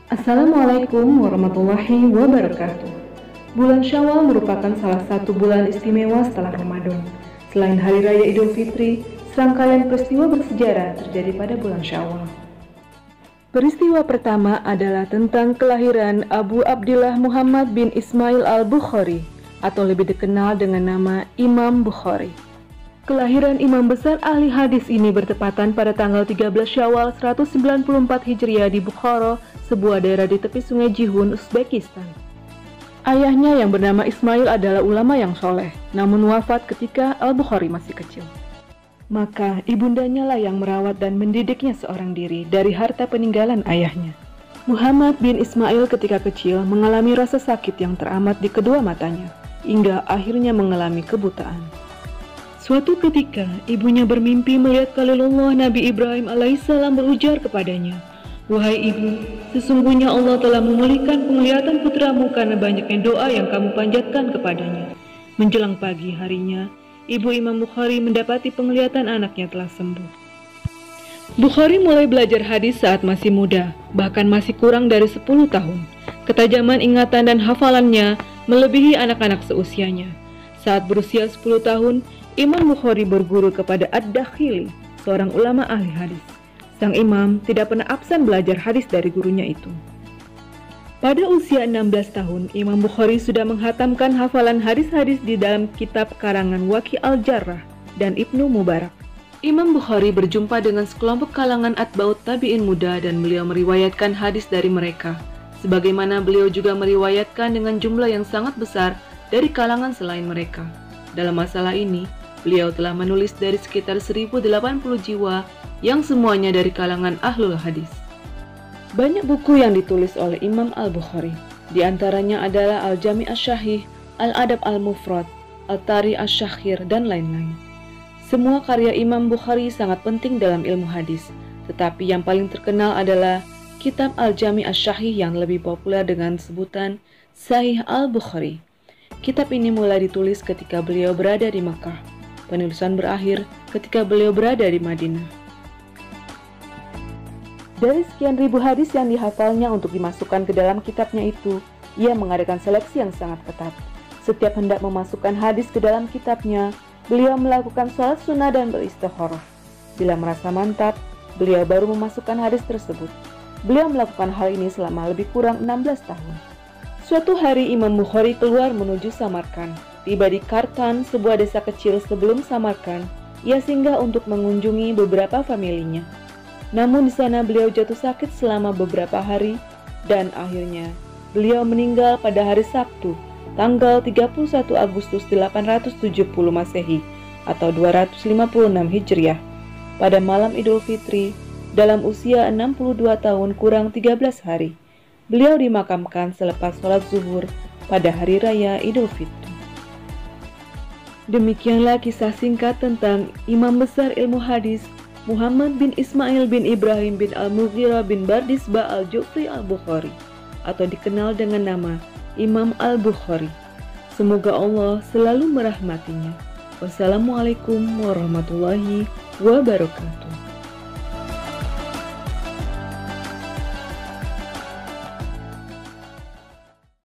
Assalamualaikum warahmatullahi wabarakatuh. Bulan Syawal merupakan salah satu bulan istimewa setelah Ramadan. Selain Hari Raya Idul Fitri, serangkaian peristiwa bersejarah terjadi pada bulan Syawal. Peristiwa pertama adalah tentang kelahiran Abu Abdillah Muhammad bin Ismail al-Bukhari, atau lebih dikenal dengan nama Imam Bukhari. Kelahiran imam besar ahli hadis ini bertepatan pada tanggal 13 Syawal 194 Hijriah di Bukhara, sebuah daerah di tepi sungai Jihun, Uzbekistan. Ayahnya yang bernama Ismail adalah ulama yang soleh, namun wafat ketika Al-Bukhari masih kecil. Maka ibundanya lah yang merawat dan mendidiknya seorang diri dari harta peninggalan ayahnya. Muhammad bin Ismail ketika kecil mengalami rasa sakit yang teramat di kedua matanya, hingga akhirnya mengalami kebutaan. Suatu ketika, ibunya bermimpi melihat Khalilullah Nabi Ibrahim alaihissalam berujar kepadanya, "Wahai ibu, sesungguhnya Allah telah memulihkan penglihatan putramu karena banyaknya doa yang kamu panjatkan kepadanya." Menjelang pagi harinya, ibu Imam Bukhari mendapati penglihatan anaknya telah sembuh. Bukhari mulai belajar hadis saat masih muda, bahkan masih kurang dari 10 tahun. Ketajaman ingatan dan hafalannya melebihi anak-anak seusianya. Saat berusia 10 tahun, Imam Bukhari berguru kepada Ad-Dakhili, seorang ulama ahli hadis. Sang imam tidak pernah absen belajar hadis dari gurunya itu. Pada usia 16 tahun, Imam Bukhari sudah menghatamkan hafalan hadis-hadis di dalam kitab karangan Waqi al-Jarrah dan Ibnu Mubarak. Imam Bukhari berjumpa dengan sekelompok kalangan atba'ut tabi'in muda dan beliau meriwayatkan hadis dari mereka, sebagaimana beliau juga meriwayatkan dengan jumlah yang sangat besar dari kalangan selain mereka. Dalam masalah ini, beliau telah menulis dari sekitar 1080 jiwa yang semuanya dari kalangan ahlul hadis. Banyak buku yang ditulis oleh Imam Al-Bukhari. Di antaranya adalah Al-Jami' Asy-Syahih, Al-Adab Al-Mufrad, Al-Tari Asy-Syakhir, dan lain-lain. Semua karya Imam Bukhari sangat penting dalam ilmu hadis, tetapi yang paling terkenal adalah kitab Al-Jami' Asy-Syahih yang lebih populer dengan sebutan Sahih Al-Bukhari. Kitab ini mulai ditulis ketika beliau berada di Makkah. Penulisan berakhir ketika beliau berada di Madinah. Dari sekian ribu hadis yang dihafalnya untuk dimasukkan ke dalam kitabnya itu, ia mengadakan seleksi yang sangat ketat. Setiap hendak memasukkan hadis ke dalam kitabnya, beliau melakukan sholat sunnah dan beristikharah. Bila merasa mantap, beliau baru memasukkan hadis tersebut. Beliau melakukan hal ini selama lebih kurang 16 tahun. Suatu hari Imam Bukhari keluar menuju Samarkand. Tiba di Kartan, sebuah desa kecil sebelum Samarkand, ia singgah untuk mengunjungi beberapa familinya. Namun di sana beliau jatuh sakit selama beberapa hari dan akhirnya beliau meninggal pada hari Sabtu, tanggal 31 Agustus 870 Masehi atau 256 Hijriah pada malam Idul Fitri dalam usia 62 tahun kurang 13 hari. Beliau dimakamkan selepas sholat zuhur pada hari raya Idul Fitri. Demikianlah kisah singkat tentang imam besar ilmu hadis Muhammad bin Ismail bin Ibrahim bin Al-Mughirah bin Bardisbah Al-Jufri Al-Bukhari, atau dikenal dengan nama Imam Al-Bukhari. Semoga Allah selalu merahmatinya. Wassalamualaikum warahmatullahi wabarakatuh.